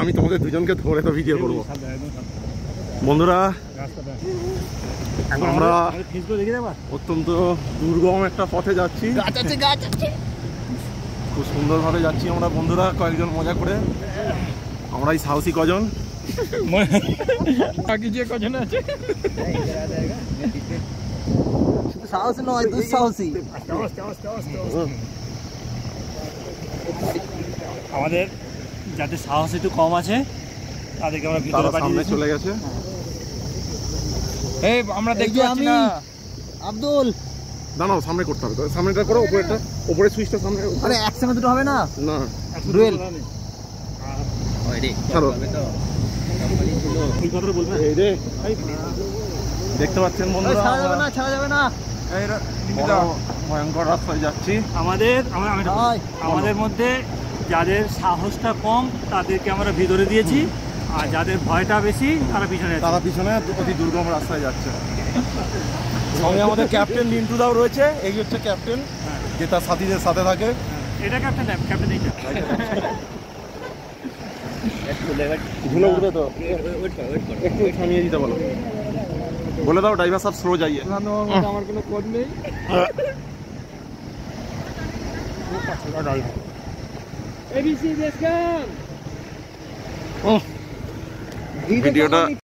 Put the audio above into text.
আমি তোমাদের দুজনকে ধরে তো ভিডিও করবো। বন্ধুরা আমরা অত্যন্ত দুর্গম একটা পথে যাচ্ছি, খুব সুন্দরভাবে যাচ্ছি আমরা বন্ধুরা, কয়েকজন মজা করে। আমরা এই সাহসী কজন, বাকি যে কজন আছে সাহসী নয়, দুঃসাহসী। আমাদের যাদের সাহস একটু কম আছে তাদেরকে আমরা ভিতরে পাঠিয়ে চলে গেছে। এই আমরা দেখতে পাচ্ছি না। আব্দুল দাঁড়াও, সামনে করতে হবে, সামনেটা করো, উপরেরটা, উপরের সুইচটা সামনে। আরে একসঙ্গে দুটো হবে না, না রুয়েল চলো। এই যে দেখতে পাচ্ছেন বন্ধুরা, ছাড়া যাবে না, ছাড়া যাবে না, ভয়ঙ্কর রাস্তায় যাচ্ছি। আমাদের মধ্যে যাদের সাহসটা কম তাদেরকে আমরা ভিতরে দিয়েছি, আর যাদের ভয়টা বেশি তারা পিছনে অতি দুর্গম রাস্তায় যাচ্ছে। সঙ্গে আমাদের ক্যাপ্টেন মিন্টু দাও রয়েছে, এই হচ্ছে ক্যাপ্টেন, যে তার সাথীদের সাথে থাকে। এটা ক্যাপ্টেন, ক্যাপ্টেন এইটা ধুলো উঠবে তো, একটু থামিয়ে দিতে বলো, বলে দাও ড্রাইভার সাহেব স্লো যাইয়ে। আমার কোনো কোড নেই। ভিডিওটা